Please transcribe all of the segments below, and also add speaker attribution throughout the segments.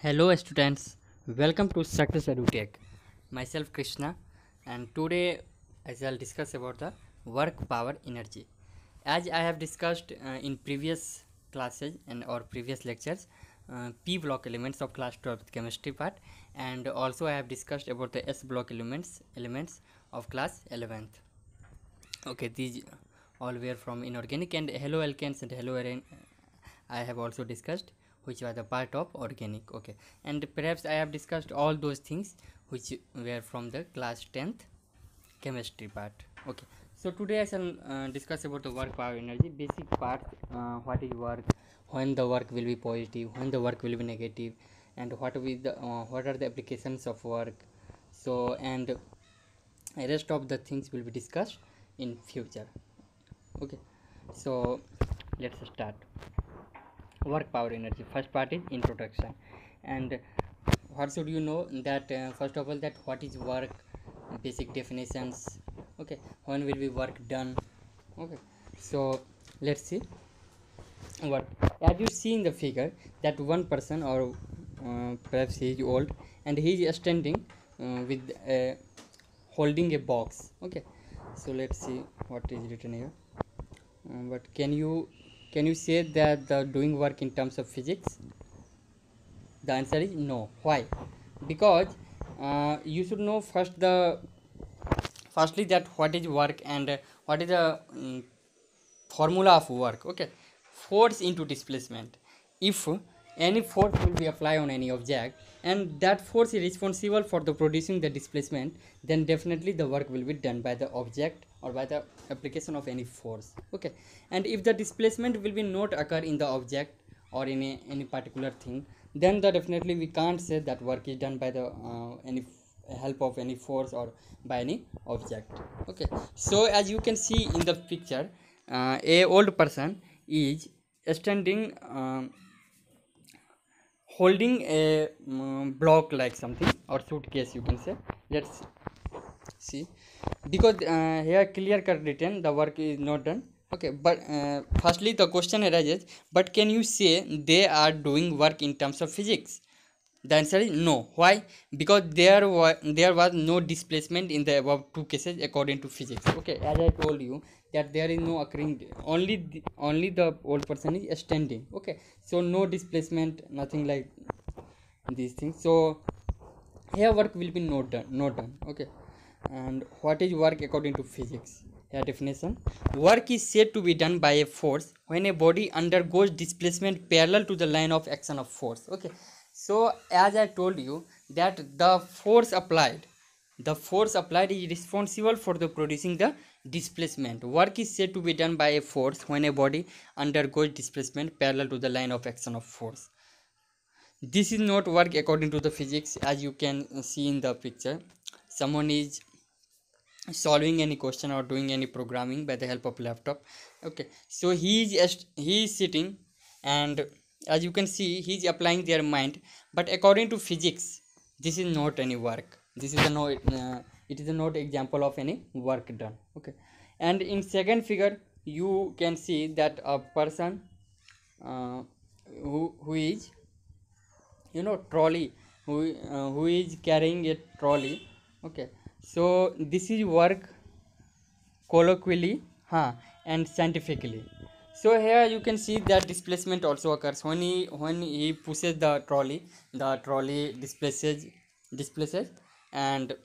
Speaker 1: Hello students, welcome to Success EduTech. Myself Krishna, and today I shall discuss about the work power energy. As I have discussed in previous classes and or previous lectures, P block elements of class 12th chemistry part, and also I have discussed about the S block elements of class 11th. Okay, these all were from inorganic, and haloalkanes and haloarene I have also discussed, which were the part of organic. Okay, and perhaps I have discussed all those things which were from the class 10th chemistry part. Okay, so today I shall discuss about the work power energy basic parts. What is work, when the work will be positive, when the work will be negative, and what are the applications of work. So, and rest of the things will be discussed in future. Okay, so let's start. Work power energy, first part is introduction. And what should you know that first of all, that what is work, basic definitions. Okay, when will be work done. Okay, so let's see. Work, as you see in the figure, that one person, or perhaps he is old, and he is standing with holding a box. Okay, so let's see what is written here. But can you say that the doing work in terms of physics? The answer is no. Why? Because you should know firstly that what is work, and what is the formula of work. Okay, force into displacement. If any force will be applied on any object, and that force is responsible for the producing the displacement, then definitely the work will be done by the object or by the application of any force. Okay, and if the displacement will be not occur in the object or in any particular thing, then definitely we can't say that work is done by the any help of any force or by any object. Okay, so as you can see in the picture, a old person is standing holding a block like something, or suitcase you can say. Let's see, because here clear cut written the work is not done. Okay, but firstly the question arises, but can you say they are doing work in terms of physics? The answer is no. Why? Because there was no displacement in the above two cases according to physics. Okay, as I told you that there is no occurring, only the old person is standing. Okay, so no displacement, nothing like these things. So here work will be not done. Okay, and what is work according to physics? Here definition: work is said to be done by a force when a body undergoes displacement parallel to the line of action of force. Okay, so as I told you that the force applied is responsible for the producing the displacement. Work is said to be done by a force when a body undergoes displacement parallel to the line of action of force. This is not work according to the physics. As you can see in the picture, someone is solving any question or doing any programming by the help of laptop. Okay, so he is sitting, and as you can see he is applying their mind, but according to physics this is not any work. This is a no it is a not example of any work done. Okay, and in second figure you can see that a person who is, trolley, who is carrying a trolley. Okay, so this is work colloquially, and scientifically. So here you can see that displacement also occurs when he pushes the trolley displaces, and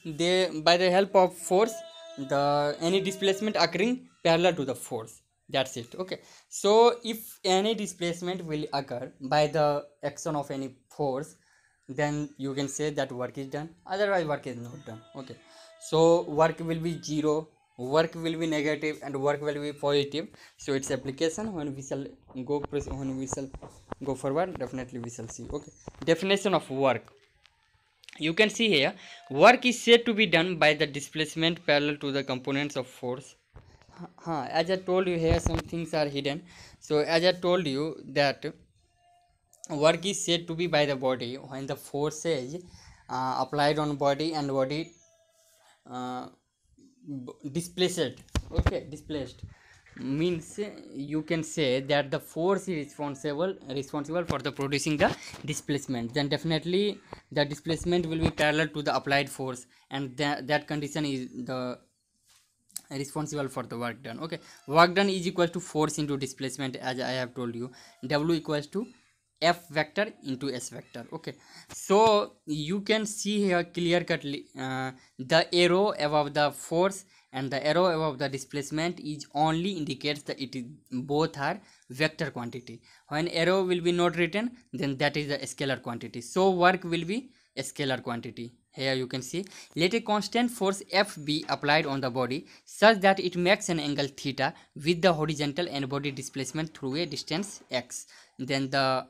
Speaker 1: they, by the help of force, the any displacement occurring parallel to the force. That's it. Okay, so if any displacement will occur by the action of any force, then you can say that work is done, otherwise work is not done. Okay, so work will be zero, work will be negative, and work will be positive. So its application, when we shall go forward, definitely we shall see. Okay, definition of work. You can see here, work is said to be done by the displacement parallel to the components of force. As I told you, here some things are hidden. So as I told you that work is said to be by the body when the force is applied on body, and body displaced. Okay, displaced. means you can say that the force is responsible for the producing the displacement, then definitely the displacement will be parallel to the applied force, and that condition is the responsible for the work done. Okay, work done is equal to force into displacement, as I have told you. W equals to F vector into S vector. Okay, so you can see here clear cutly the arrow above the force and the arrow above the displacement is only indicates that it is both are vector quantity. When arrow will be not written, then that is the scalar quantity, so work will be a scalar quantity. Here you can see, let a constant force F be applied on the body such that it makes an angle theta with the horizontal and body displacement through a distance x. Then the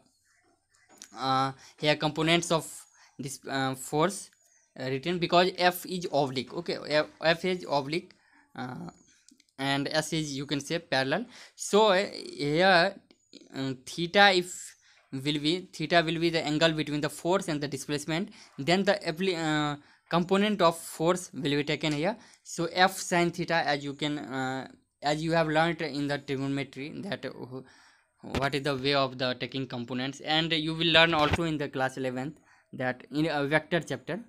Speaker 1: here components of this force written, because F is oblique. Okay, F is oblique and S is, you can say, parallel. So here theta will be the angle between the force and the displacement. Then the component of force will be taken here. So F sin theta, as you can as you have learned in the trigonometry, that what is the way of the taking components, and you will learn also in the class 11th that in a vector chapter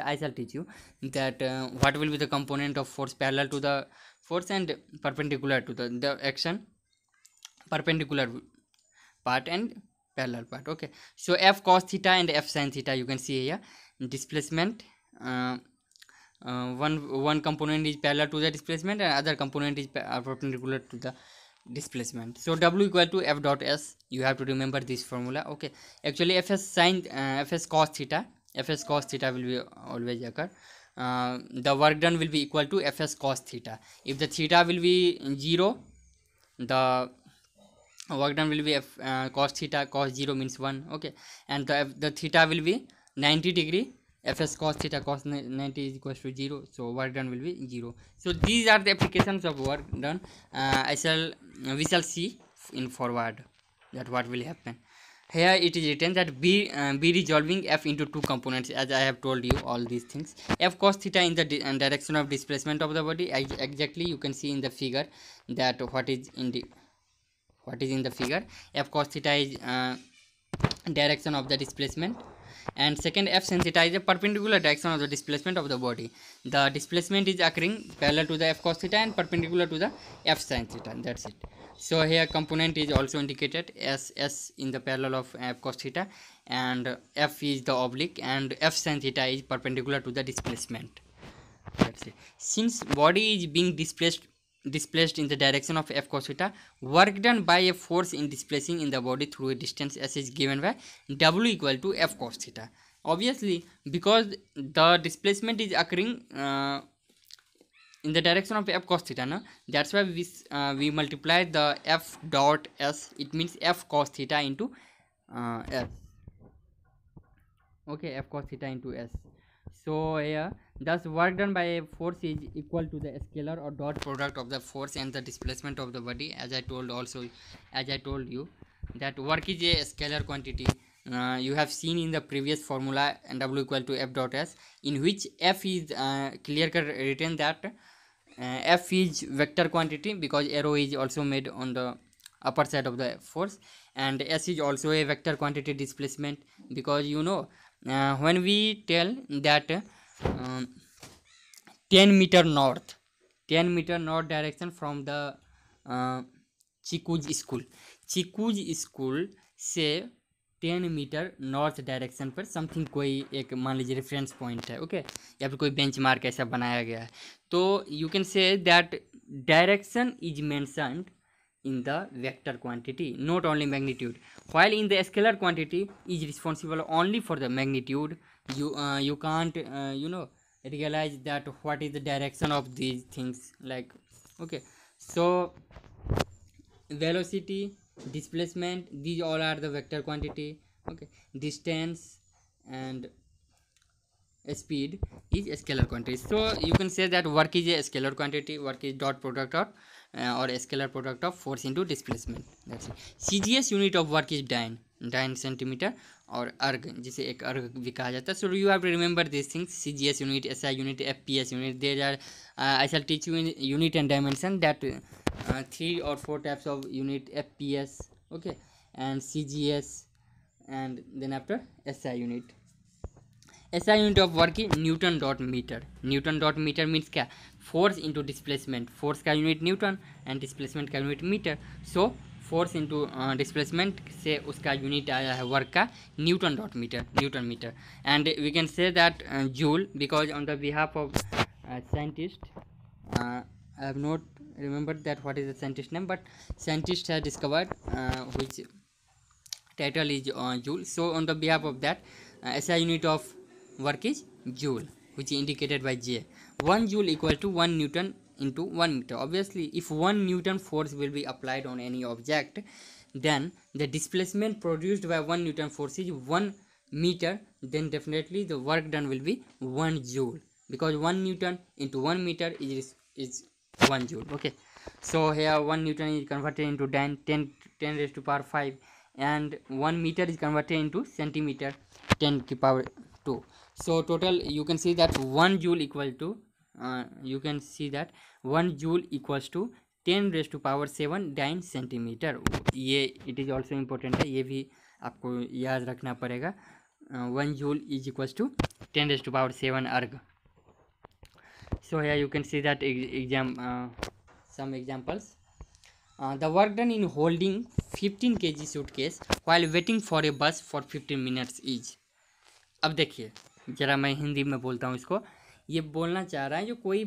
Speaker 1: I shall teach you that what will be the component of force parallel to the force and perpendicular to the action, perpendicular part and parallel part. Okay, so F cos theta and F sin theta, you can see here displacement. One component is parallel to the displacement and other component is perpendicular to the displacement. So W equal to F dot S, you have to remember this formula. Okay, actually Fs cos theta will be always occur. The work done will be equal to Fs cos theta. If the theta will be 0, the work done will be cos theta, cos 0 means 1. Okay, and the theta will be 90 degree. Fs cos theta cos 90 is equals to 0, so work done will be 0. So these are the applications of work done. We shall see in forward that what will happen. Here it is written that be resolving F into two components, as I have told you all these things. F cos theta in the direction of displacement of the body. Exactly, you can see in the figure that what is in the figure. F cos theta is direction of the displacement, and second F sin theta is a perpendicular direction of the displacement of the body. The displacement is occurring parallel to the F cos theta and perpendicular to the F sin theta. That's it. So here component is also indicated as S in the parallel of F cos theta, and F is the oblique, and F sin theta is perpendicular to the displacement. That's it. Since body is being displaced in the direction of F cos theta, work done by a force in displacing in the body through a distance S is given by W equal to F cos theta. Obviously, because the displacement is occurring in the direction of F cos theta, no? That's why we multiply the F dot S. It means F cos theta into S. Okay, F cos theta into S. So here, thus work done by a force is equal to the scalar or dot product of the force and the displacement of the body. As I told you that work is a scalar quantity. You have seen in the previous formula W equal to F dot S, in which F is clear cut written that F is vector quantity, because arrow is also made on the upper side of the force, and S is also a vector quantity displacement, because you know when we tell that 10 meter north direction from the चिकूज school से 10 metre north direction पर something कोई एक मान लीजिए reference point है. Okay, या फिर कोई बेंचमार्क ऐसा बनाया गया है, तो you can say that direction is mentioned in the vector quantity, not only magnitude, while in the scalar quantity is responsible only for the magnitude. You can't realize that what is the direction of these things, like, okay, so velocity, displacement, these all are the vector quantity. Okay, distance and speed is a scalar quantity. So you can say that work is a scalar quantity. Work is dot product of or a scalar product of force into displacement. That's it. CGS unit of work is dyne centimeter और अर्ग, जिसे एक अर्ग भी कहा जाता है. So you have to remember these things: CGS unit, SI unit, FPS unit. There are I shall teach you in unit and dimension that three or four types of unit: FPS, okay, and CGS, and then after SI unit. SI unit of work is newton dot metre. Newton dot metre means क्या? Force into displacement. Force का unit newton and displacement का unit metre. So force into displacement से उसका unit आया है work का newton dot metre, newton metre. And we can say that joule because on the behalf of scientist, I have not remembered that what is the scientist name, but scientist has discovered which title is joule. So on the behalf of that, SI unit of work is joule, which is indicated by J. 1 joule equal to 1 newton into 1 meter. Obviously, if 1 newton force will be applied on any object, then the displacement produced by 1 newton force is 1 meter. Then definitely the work done will be 1 joule, because 1 newton into 1 meter is 1 joule. Okay, so here 1 newton is converted into 10 raised to power 5, and 1 meter is converted into centimeter 10 to power 2. So total you can see that 1 joule equal to 10 raised to power 7 9 centimetre. ये it is also important है, ये भी आपको याद रखना पड़ेगा. 1 joule is equals to 10 raised to power 7 erg. So here you can see that some examples. The work done in holding 15 kg suitcase while waiting for a bus for 15 minutes is. अब देखिए ज़रा मैं हिंदी में बोलता हूँ इसको. ये बोलना चाह रहा है जो कोई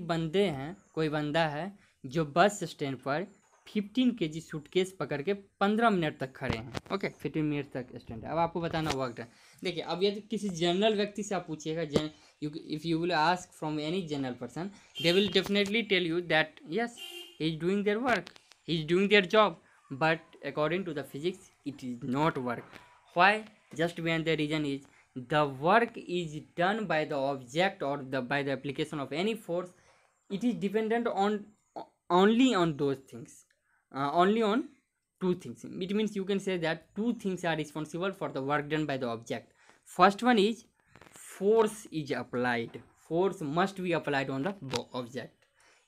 Speaker 1: बंदा है जो बस स्टैंड पर 15 kg सूटकेस पकड़ के 15 मिनट तक खड़े हैं. ओके, 15 मिनट तक स्टैंड है. अब आपको बताना वर्क डन. देखिए अब यदि किसी जनरल व्यक्ति से आप पूछिएगा, if you will ask from any general person, they will definitely tell you that yes, he is doing their work, he is doing their job, but according to the physics it is not work. Why? Just behind the reason is the work is done by the object or by the application of any force. It is dependent on only on those things, only on two things. It means you can say that two things are responsible for the work done by the object. First one is force is applied. Force must be applied on the object.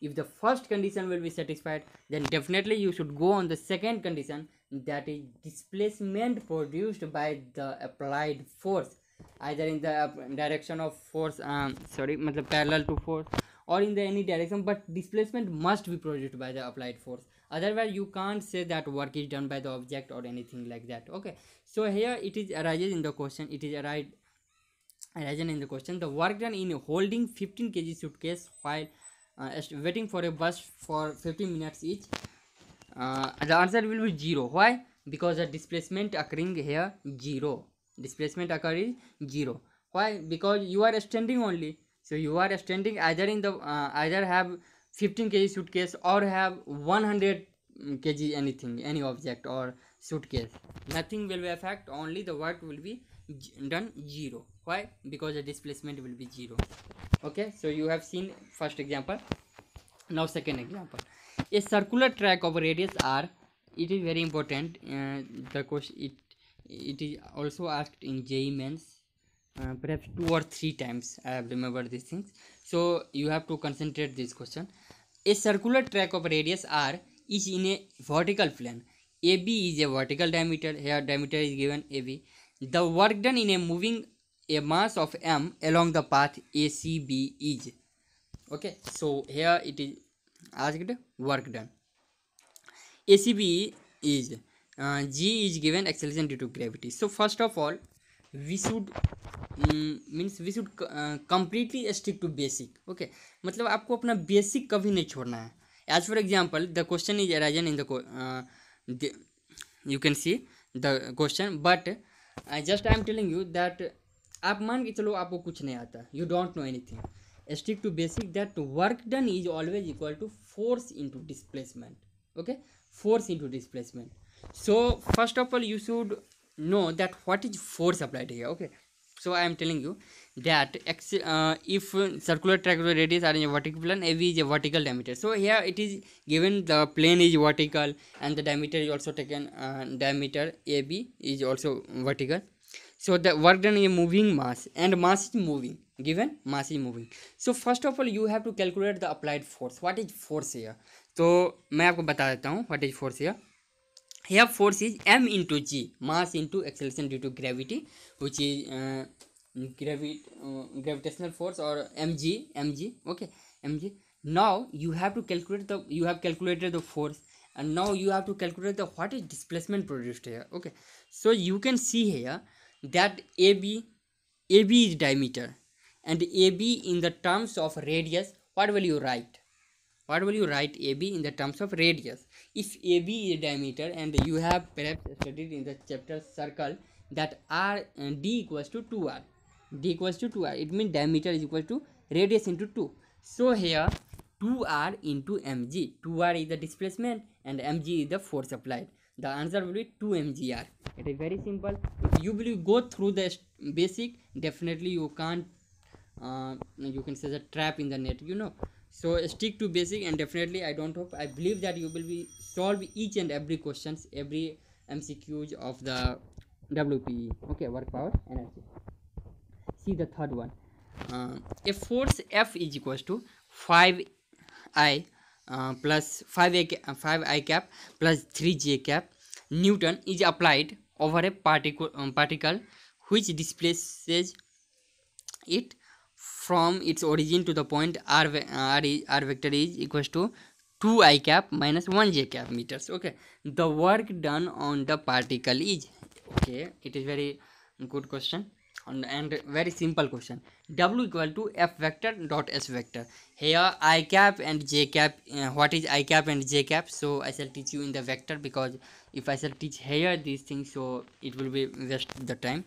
Speaker 1: If the first condition will be satisfied, then definitely you should go on the second condition, that is displacement produced by the applied force, either in the direction of force matlab parallel to force, or in the any direction, but displacement must be produced by the applied force. Otherwise you can't say that work is done by the object or anything like that. Okay, so here it is arises in the question, in the question, the work done in holding 15 kg suitcase while waiting for a bus for 15 minutes each. The answer will be 0. Why? Because the displacement occurring here 0. Displacement occurring 0. Why? Because you are standing only. So you are standing either in the either have 15 kg suitcase or have 100 kg anything, any object or suitcase. Nothing will be affect. Only the work will be done 0. Why? Because the displacement will be 0. Okay, so you have seen first example. Now second example, a circular track of radius r. It is very important. The question it is also asked in JEE Mains, perhaps 2 or 3 times. I have remembered these things, so you have to concentrate this question. A circular track of radius r is in a vertical plane. AB is a vertical diameter. Here diameter is given AB. The work done in a moving a mass of m along the path ACB is. Okay, so here it is asked work done. ACB is G is given acceleration due to gravity. So first of all we should completely stick to basic. Okay, मतलब आपको अपना basic कभी नहीं छोड़ना है. As for example, the question is arisen in the you can see the question, but just I am telling you that आप मान के चलो आपको कुछ नहीं आता, you don't know anything. Stick to basic that work done is always equal to force into displacement. Okay, force into displacement. So first of all you should know that what is force applied here. Okay, so I am telling you that if circular track radius are in a vertical plane, AB is a vertical diameter. So here it is given the plane is vertical and the diameter is also taken, diameter AB is also vertical. So the work done is a moving mass and mass is moving, given mass is moving. So first of all you have to calculate the applied force. What is force here? तो मैं आपको बता देता हूँ what is force here. Here force is m into g, mass into acceleration due to gravity, which is gravitational force, or mg. Okay, mg. Now you have to calculate you have calculated the force, and now you have to calculate the what is displacement produced here. Okay, so you can see here that AB is diameter, and AB in the terms of radius, what will you write? What will you write AB in the terms of radius? If AB is diameter, and you have perhaps studied in the chapter circle that d equals to 2r. D equals to 2r. It means diameter is equal to radius into 2. So here 2r into mg. 2r is the displacement and mg is the force applied. The answer will be 2 mgr. It is very simple. If you will go through the basic, definitely you can't you can say the trap in the net, so stick to basic, and definitely I believe that you will be solve each and every questions, every MCQs of the WPE. Okay, work power energy. See the third one. A force F is equals to 5I plus 5I cap plus 3J cap Newton is applied over a particle which displaces it from its origin to the point r vector is equals to 2I cap minus 1J cap meters. Okay, the work done on the particle is, okay, it is very good question, and very simple question. W equal to F vector dot S vector. Here I cap and J cap. What is I cap and J cap? So I shall teach you in the vector, because if I shall teach here these things, so it will be waste the time.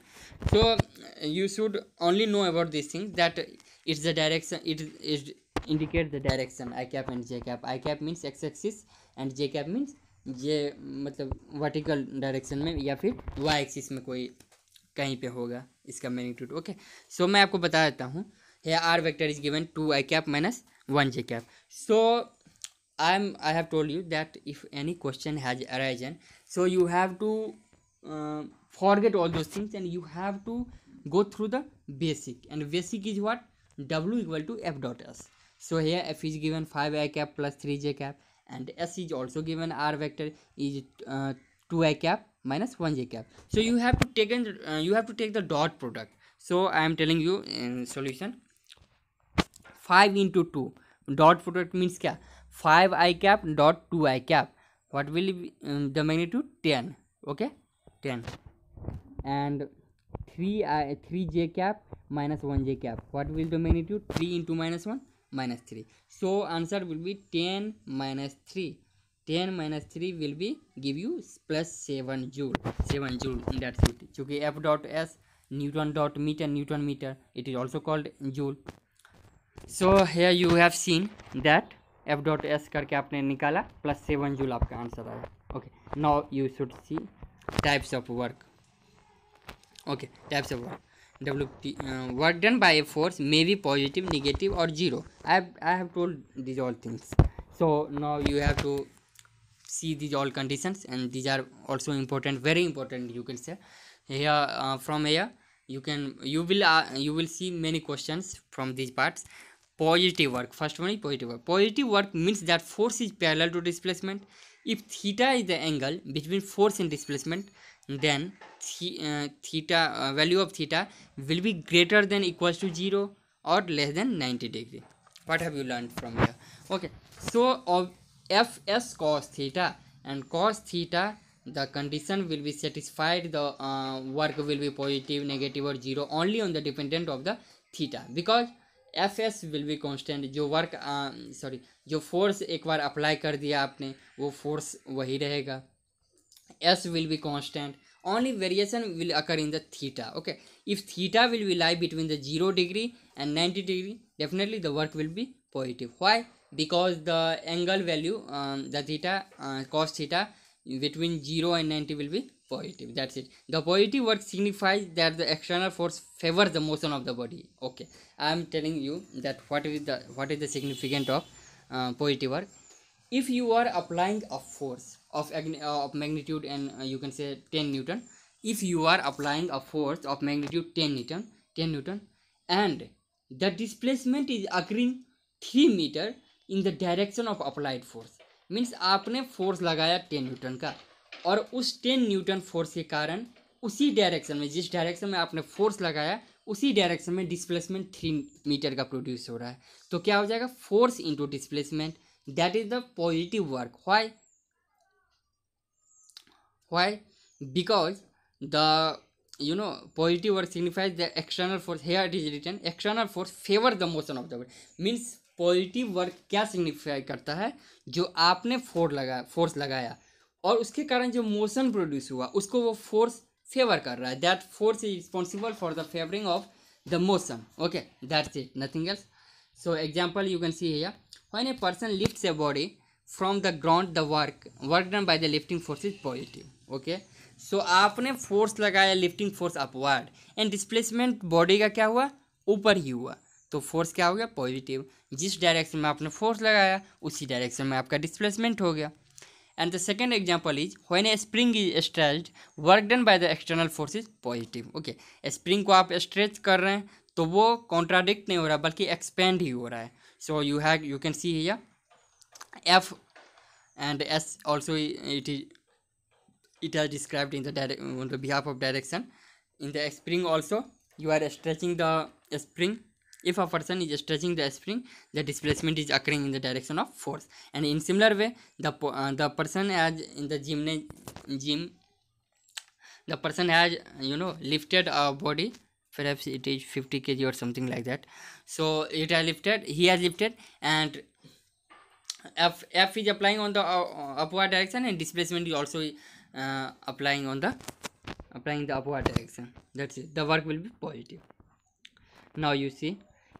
Speaker 1: So you should only know about these things, that it's the direction, it indicates the direction. I cap and J cap. I cap means x axis and J cap means J मतलब vertical direction में या फिर y axis में कोई कहीं पे होगा इसका मैग्नीट्यूड. ओके, सो मैं आपको बता देता हूँ. here r vector is given 2I cap minus 1J cap. So I have told you that if any question has arisen, so you have to forget all those things, and you have to go through the basic, and basic is what? W equal to F dot S. So here F is given 5I cap plus 3J cap, and S is also given r vector is 2I cap minus 1J cap. So you have to take the dot product. So I am telling you in solution, 5 into 2 dot product means क्या? 5I cap dot 2I cap. What will be the magnitude? 10. Okay, 10. And 3J cap minus 1J cap. What will the magnitude? 3 into minus 1 minus 3. So answer will be 10 minus 3. 10 minus 3 will be give you plus 7 joule. 7 joule, that's it. चूँकि F dot S Newton dot meter, it is also called joule. So here you have seen that F dot S करके आपने निकाला, plus 7 joule आपका answer आया. Okay, now you should see types of work. Okay, types of work. Work done by a force may be positive, negative, or zero. I have told these all things. So now you have to see these all conditions, and these are also important, very important, you can say. Here from here you will see many questions from these parts. Positive work, first one is positive work. Positive work means that force is parallel to displacement. If theta is the angle between force and displacement, then value of theta will be greater than equals to 0 or less than 90 degree. What have you learned from here? Okay, so of Fs cos theta and cos theta, the condition will be satisfied. The work will be positive, negative, or 0 only on the dependent of the theta, because Fs will be constant. जो work जो force एक बार apply कर दिया आपने, वो force वही रहेगा. S will be constant. Only variation will occur in the theta. Okay, if theta will be lie between the 0 degree and 90 degree, definitely the work will be positive. Why? Because the angle value, the theta, cos theta between 0 and 90 will be positive. That's it. The positive work signifies that the external force favors the motion of the body. Okay, I am telling you that what is the significance of positive work. If you are applying a force of magnitude, and you can say 10 Newton, if you are applying a force of magnitude 10 Newton, and the displacement is occurring 3 meter in the direction of applied force, means आपने force लगाया 10 Newton का, और उस 10 Newton force के कारण उसी direction में, जिस डायरेक्शन में आपने फोर्स लगाया उसी डायरेक्शन में डिस्प्लेसमेंट 3 मीटर का प्रोड्यूस हो रहा है। तो क्या हो जाएगा, force into displacement, that is the positive work. Why because the positive work signifies the external force. Here it is written external force favor the motion of the body, means positive work क्या signify करता है, जो आपने force लगाया और उसके कारण जो मोशन प्रोड्यूस हुआ उसको वो फोर्स फेवर कर रहा है। That force is responsible for the favouring of the motion. Okay, that's it, nothing else. So example you can see here, when a person lifts a body from the ground, the work done by the lifting force is positive. Okay, so आपने force लगाया, lifting force upward, and displacement body का क्या हुआ, ऊपर ही हुआ, तो force क्या हो गया, पॉजिटिव। जिस डायरेक्शन में आपने फोर्स लगाया उसी डायरेक्शन में आपका डिस्प्लेसमेंट हो गया। And the second example is when A spring is stretched, work done by the external force is positive. Okay, spring को आप स्ट्रेच कर रहे हैं तो वो कॉन्ट्राडिक्ट नहीं हो रहा बल्कि एक्सपेंड ही हो रहा है। So you can see here F and S also, it has described in on the behalf of direction. In the spring also, you are stretching the spring. If a person is stretching the spring, the displacement is occurring in the direction of force. And in similar way, the person has in the gym, the person has lifted a body, perhaps it is 50 kg or something like that. So he has lifted, and F is applying on the upward direction, and displacement is also applying the upward direction. That's it, the work will be positive. Now you see,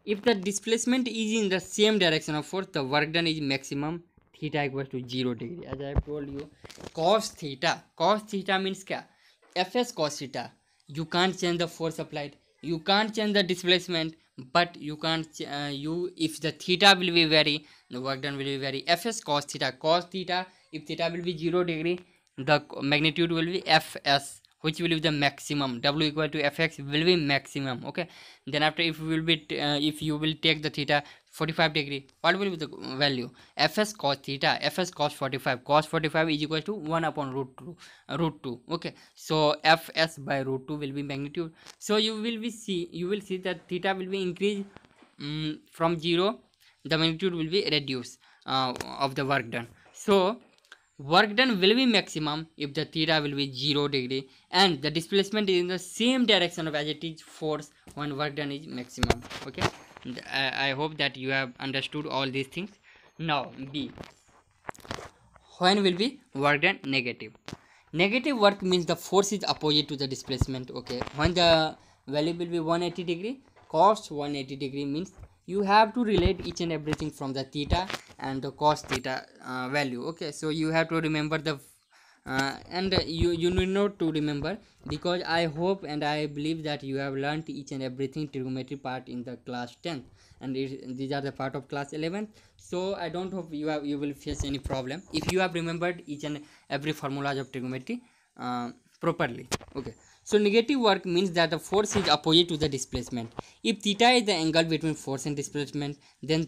Speaker 1: if the displacement is in the same direction of force, the work done is maximum, theta equals to 0 degree. As I have told you, cos theta means क्या, Fs cos theta. You can't change the force applied, you can't change the displacement, but you can't if the theta will be vary, the work done will be vary. Fs cos theta, if theta will be 0 degree, the magnitude will be Fs, which will be the maximum. W equal to Fx will be maximum. Okay, then after if you will take the theta 45 degree, what will be the value, Fs cos theta, Fs cos 45 is equal to 1 upon root 2. Okay, so Fs by root 2 will be magnitude. So you will see that theta will be increased from 0, the magnitude will be reduced of the work done. So work done will be maximum if the theta will be 0 degree and the displacement is in the same direction of as it is force when work done is maximum. Okay, I hope that you have understood all these things. Now B, when will be work done negative. Negative work means the force is opposite to the displacement. Okay, when the value will be 180 degree, cos 180 degree means you have to relate each and everything from the theta and the cos theta value. Okay, so you have to remember the and you need not to remember, because I hope and I believe that you have learnt each and everything trigonometry part in the class 10th, and these are the part of class 11th. So I don't hope you will face any problem if you have remembered each and every formulas of trigonometry properly. Okay, so negative work means that the force is opposite to the displacement. If theta is the angle between force and displacement, then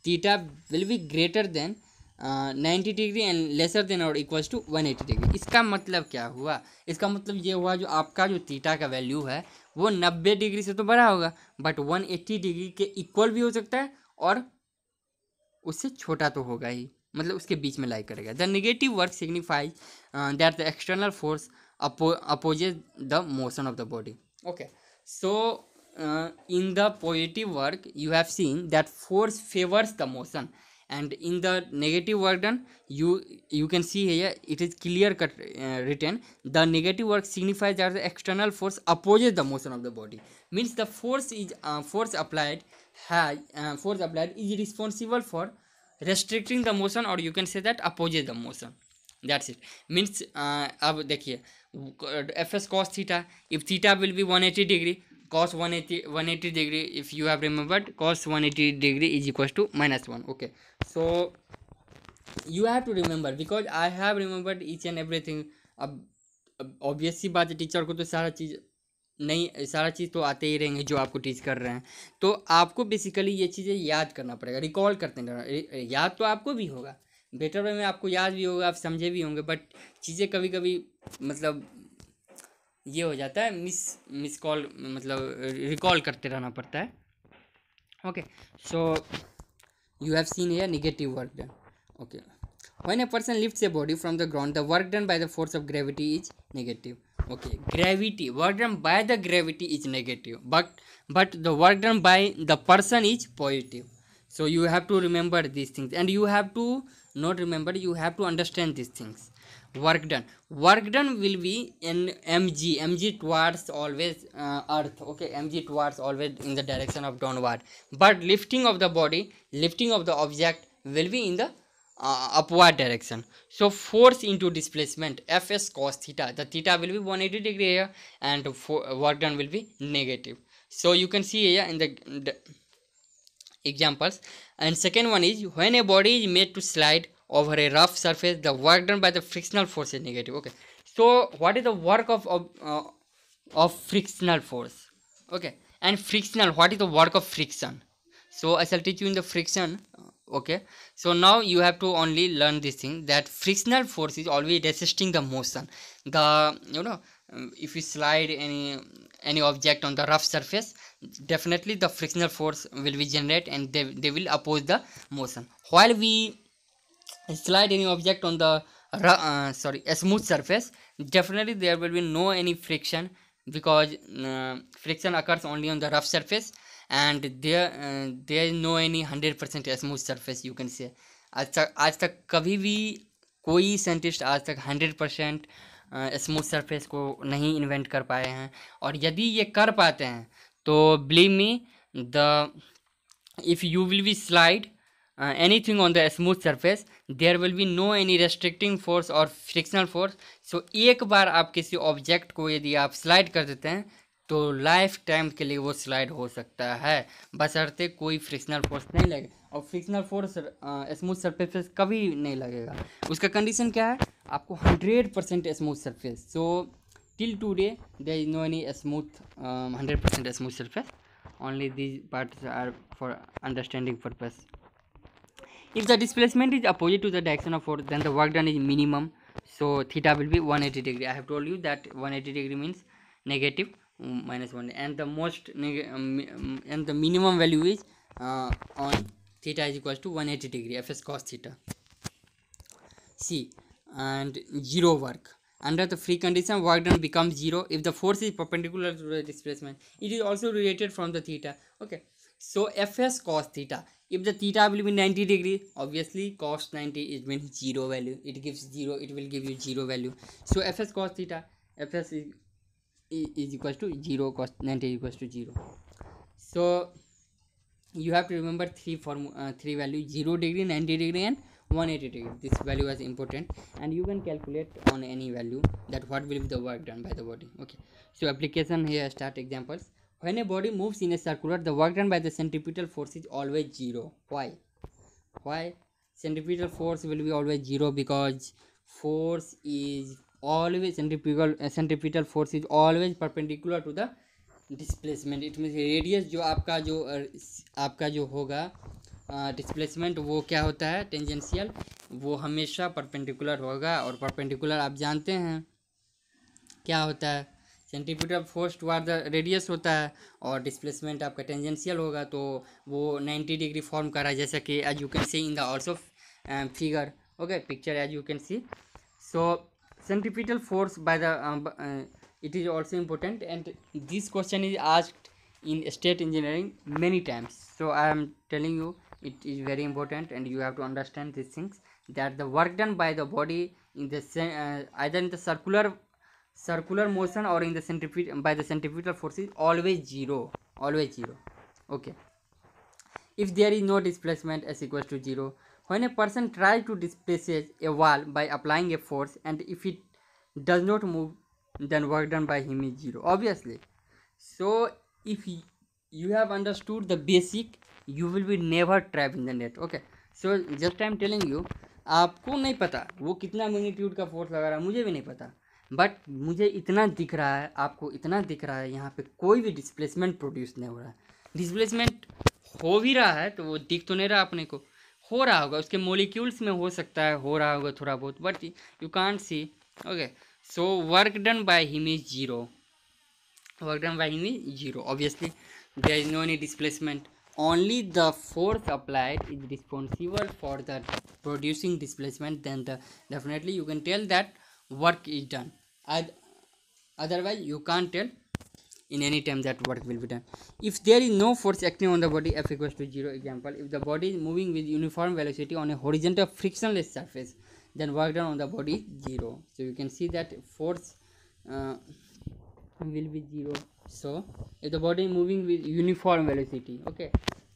Speaker 1: theta will be greater than 90 degree and lesser than और equals to 180 degree. इसका मतलब क्या हुआ, इसका मतलब ये हुआ जो आपका जो थीटा का वैल्यू है वो 90 डिग्री से तो बड़ा होगा, बट 180 डिग्री के इक्वल भी हो सकता है और उससे छोटा तो होगा ही, मतलब उसके बीच में लाई करेगा। The negative work signifies that the external force opposes the motion of the body. Okay, so in the positive work you have seen that force favors the motion, and in the negative work done you can see here it is clear cut written, the negative work signifies that the external force opposes the motion of the body, means the force applied is responsible for restricting the motion, or you can say that opposes the motion. That's it, means अब देखिए Fs cos theta, if theta will be 180 degree, cos 180 degree, if you have remembered, cos 180 degree is equals to -1. Okay, so you have to remember, because I have remembered each and everything. अब obvious सी बात है, teacher को तो सारा चीज़ तो आते ही रहेंगे जो आपको टीच कर रहे हैं, तो आपको बेसिकली ये चीज़ें याद करना पड़ेगा, रिकॉल करते रहना। याद तो आपको भी होगा बेटर वे में आपको याद भी होगा, आप समझे भी होंगे, बट चीज़ें कभी कभी मतलब ये हो जाता है, मिस कॉल, मतलब रिकॉल करते रहना पड़ता है। Okay, so you have seen here negative work done. Okay, when a person lifts a body from the ground, the work done by the force of gravity is negative. Okay, gravity, work done by the gravity is negative, but the work done by the person is positive. So you have to remember these things, and you have to not remember, you have to understand these things. Work done will be in mg towards always earth. Okay, mg towards always in the direction of downward, but lifting of the body, lifting of the object will be in the upward direction. So force into displacement, fs cos theta, the theta will be 180 degree here, and work done will be negative. So you can see here in the examples. And second one is, when a body is made to slide over a rough surface, the work done by the frictional force is negative. Okay, so what is the work of frictional force? Okay, and frictional, what is the work of friction? So I shall teach you in the friction. Okay, so now you have to only learn this thing, that frictional force is always resisting the motion. The if you slide any object on the rough surface, definitely the frictional force will be generated, and they will oppose the motion. While we slide any object on the a smooth surface, definitely there will be no any friction, because friction occurs only on the rough surface, and there is no any 100% smooth surface, you can say. आज तक कभी भी कोई scientist आज तक 100% smooth surface को नहीं invent कर पाए हैं, और यदि ये कर पाते हैं तो believe me, the if you will be slide anything on the smooth surface, there will be no any restricting force or frictional force. So एक बार आप किसी ऑब्जेक्ट को यदि आप स्लाइड कर देते हैं तो लाइफ टाइम के लिए वो स्लाइड हो सकता है, बशर्ते कोई फ्रिक्शनल फोर्स नहीं लगे, और फ्रिक्शनल फोर्स स्मूथ सरफेस पे कभी नहीं लगेगा। उसका कंडीशन क्या है, आपको 100% smooth surface. So till today there is no any smooth 100% smooth surface, only these parts are for understanding purpose. If the displacement is opposite to the direction of force, then the work done is minimum, so theta will be 180 degree. I have told you that 180 degree means negative minus 1, and the and the minimum value is on theta is equals to 180 degree, fs cos theta. See, and zero work. Under the free condition, work done becomes zero if the force is perpendicular to the displacement. It is also related from the theta. Okay, so fs cos theta, if the theta will be 90 degree, obviously cos 90 is means zero value, it gives zero, it will give you zero value. So fs cos theta, fs is equals to 0, cos 90 is equals to 0. So you have to remember three values: 0 degree, 90 degree, and 180 degree. This value is important, and you can calculate on any value that what will be the work done by the body. Okay, so application here, start examples. When a body moves in a circular, the work done by the centripetal force is always zero. Why centripetal force will be always zero? Because force is always centripetal force is always perpendicular to the displacement. It means radius जो आपका जो होगा displacement, वो क्या होता है, tangential, वो हमेशा परपेंडिकुलर होगा, और परपेंडिकुलर आप जानते हैं क्या होता है, centripetal force toward the radius होता है, और डिस्प्लेसमेंट आपका टेंजेंशियल होगा, तो वो 90 डिग्री फॉर्म कर रहा है, जैसा कि as you can see in the also figure. Okay, picture as you can see. So centripetal force by the it is also important, and this question is asked in state engineering many times, so I am telling you it is very important, and you have to understand these things, that the work done by the body in the either in the circular motion or in the centripetal force is always zero. Okay, if there is no displacement, s equals to 0. When a person tries to displace a wall by applying a force, and if it does not move, then work done by him is 0, obviously. So if you have understood the basic, you will be never trapped in the net. Okay, so just I am telling you, आपको नहीं पता वो कितना magnitude का force लगा रहा है, मुझे भी नहीं पता, बट मुझे इतना दिख रहा है, आपको इतना दिख रहा है, यहाँ पे कोई भी डिस्प्लेसमेंट प्रोड्यूस नहीं हो रहा है। डिस्प्लेसमेंट हो भी रहा है तो वो दिख तो नहीं रहा अपने को, हो रहा होगा, उसके मोलिक्यूल्स में हो सकता है हो रहा होगा थोड़ा बहुत, but you can't see. Okay, so work done by him is zero. Work done by him is zero. Obviously, there is no any displacement. Only the force applied is responsible for the producing displacement. Then the definitely you can tell that work is done. Otherwise, you can't tell in any time that work will be done. If there is no force acting on the body, F equals to 0. Example, if the body is moving with uniform velocity on a horizontal frictionless surface, then work done on the body is 0. So you can see that force will be 0. So if the body is moving with uniform velocity, okay,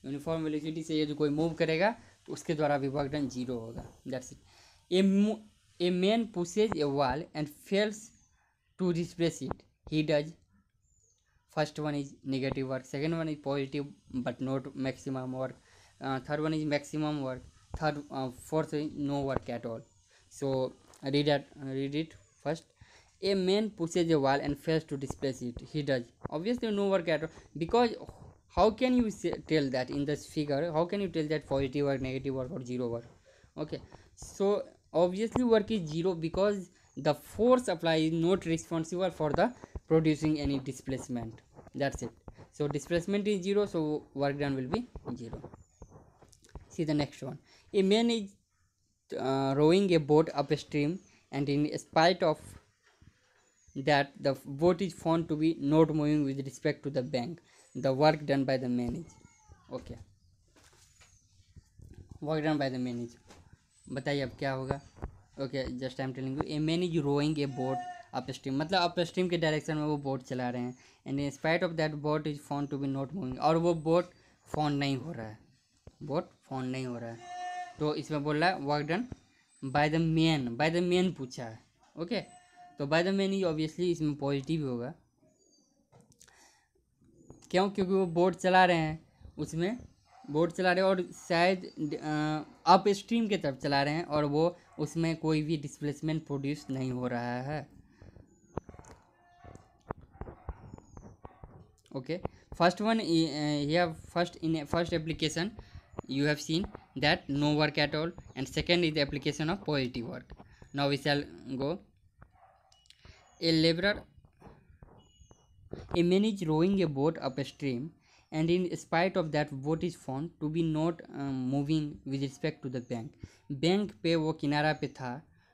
Speaker 1: uniform velocity से ये जो कोई move करेगा तो उसके द्वारा भी work done 0 होगा. That's it. A man pushes a wall and fails to displace it. He does. First one is negative work, second one is positive but not maximum work, third one is maximum work, fourth is no work at all. So read it first. A man pushes a wall and fails to displace it. He does. Obviously no work at all, because how can you tell that in this figure? How can you tell that positive work, negative work, or 0 work? Okay, so obviously work is 0 because the force applied is not responsible for the producing any displacement. That's it. So displacement is 0, so work done will be 0. See the next one. A man is rowing a boat upstream, and in spite of that the boat is found to be not moving with respect to the bank. The work done by the man is, okay, work done by the man is. बताइए अब क्या होगा. Okay, just I am telling you, a man is rowing a boat upstream, मतलब upstream के direction में वो boat चला रहे हैं, and in spite of that boat is found to be not moving, और वो बोट फाउंड नहीं हो रहा है, बोट फाउंड नहीं हो रहा है. तो इसमें बोल रहा है work done by the man. Bye the man पूछा है. ओके, तो bye the man he obviously इसमें पॉजिटिव ही होगा. क्यों? क्योंकि वो बोट चला रहे हैं, उसमें बोट चला रहे हैं और शायद अप स्ट्रीम की तरफ चला रहे हैं, और वो उसमें कोई भी डिस्प्लेसमेंट प्रोड्यूस नहीं हो रहा है. Okay, first one here first in first application you have seen that no work at all, and second is the application of positive work. Now we shall go. A laborer, a man is rowing a boat upstream, and in spite of that boat is found to be not moving with respect to the bank. Bank पे वो किनारा पे था.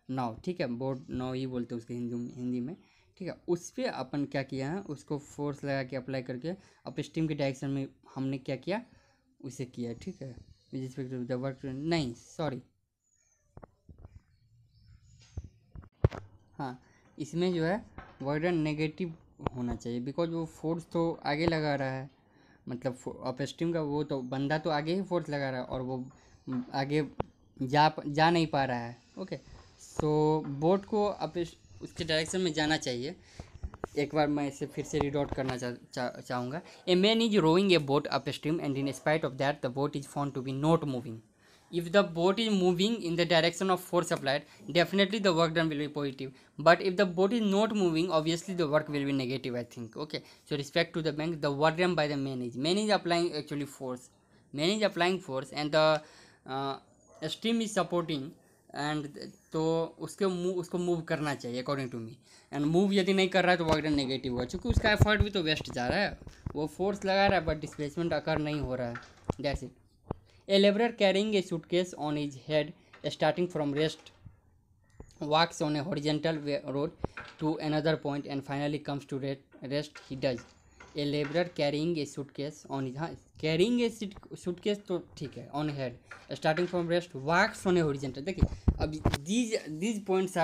Speaker 1: नाव, ठीक है, boat नाव ही बोलते हैं उसके हिंदी में, ठीक है. उस पर अपन क्या किया है, उसको फोर्स लगा के अप्लाई करके अपस्ट्रीम के डायरेक्शन में हमने क्या किया, उसे किया, ठीक है, with respect to the work. नहीं, सॉरी, हाँ, इसमें जो है वर्क नेगेटिव होना चाहिए, बिकॉज वो फोर्स तो आगे लगा रहा है, मतलब अपस्ट्रीम का वो तो बंदा तो आगे ही फोर्स लगा रहा है, और वो आगे जा नहीं पा रहा है. ओके, सो बोट को उसके डायरेक्शन में जाना चाहिए. एक बार मैं इसे फिर से रीड आउट करना चाहूँगा. A man is rowing a boat upstream, and in spite of that the boat is found to be not moving. If the boat is moving in the direction of force applied, definitely the work done will be positive. But if the boat is not moving, obviously the work will be negative, I think. Okay, so respect to the bank, the work done by the man is applying actually force. Man is applying force, and the stream is supporting, and तो उसको move करना चाहिए according to me. And move यदि नहीं कर रहा है तो वर्क डन नेगेटिव हुआ, क्योंकि उसका एफर्ट भी तो वेस्ट जा रहा है. वो फोर्स लगा रहा है बट डिस्प्लेसमेंट अकर नहीं हो रहा है. That's it. A laborer carrying a suitcase on his head, starting from rest, walks on a horizontal road to another point and finally comes to rest. He does. A laborer carrying a suitcase on his, carrying a suitcase तो ठीक है, on head, starting from rest, walks on a horizontal. देखिए, अब these points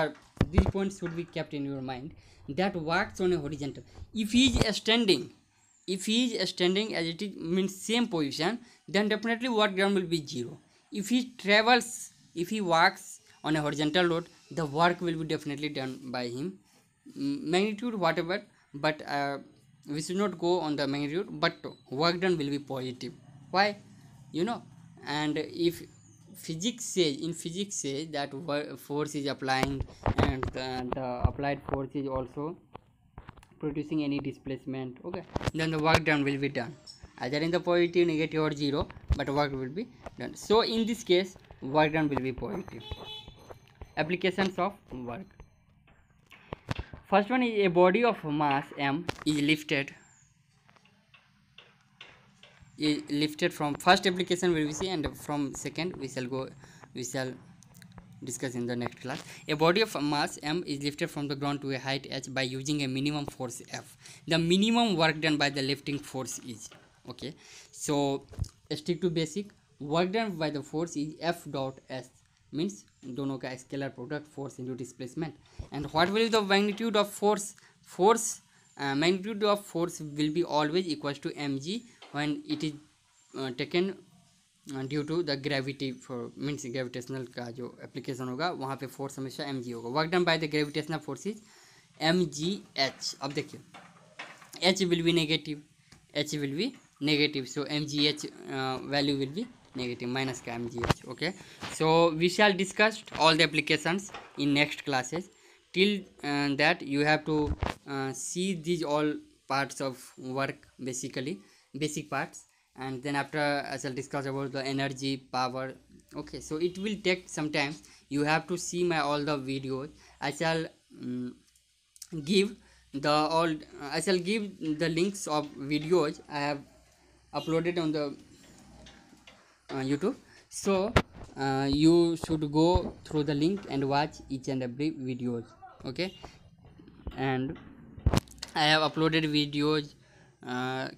Speaker 1: should be kept in your mind, that walks on a horizontal. If he is standing as it is, means same position, then definitely work done will be 0. If he walks on a horizontal road, the work will be definitely done by him. Magnitude whatever, but we should not go on the magnitude, but work done will be positive. Why? And if physics says that force is applying, and the applied force is also producing any displacement, okay, then the work done will be done. either in the positive, negative or zero, but work will be done. So in this case work done will be positive. Applications of work. First one is a body of mass m is lifted from first application we will see, and from second we shall discuss in the next class. A body of mass m is lifted from the ground to a height h by using a minimum force F. The minimum work done by the lifting force is, okay, so stick to basic. Work done by the force is F dot S, means दोनों का scalar product force into displacement. And what will the magnitude of force magnitude of force will be always equals to mg when it is taken due to the gravity for means gravitational का जो application होगा वहाँ पे force हमेशा M G होगा. Work done by the gravitational force is M G H. अब देखिए H will be negative, so M G H value will be negative, minus का mgh. Okay, so we shall discuss all the applications in next classes. Till that you have to see these all parts of work, basically basic parts, and then after I shall discuss about the energy, power. Okay, so it will take some time. You have to see my all the videos. I shall give the links of videos I have uploaded on the YouTube. So you should go through the link and watch each and every videos. Okay, and I have uploaded videos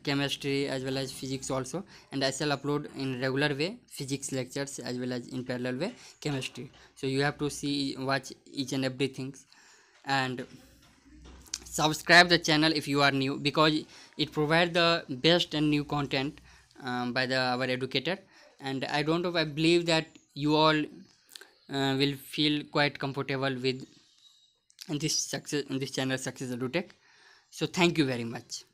Speaker 1: chemistry as well as physics also, and I shall upload in regular way physics lectures as well as in parallel way chemistry. So you have to watch each and everything, and subscribe the channel if you are new, because it provides the best and new content by our educator. And I believe that you all will feel quite comfortable with this channel Success EduTech. So thank you very much.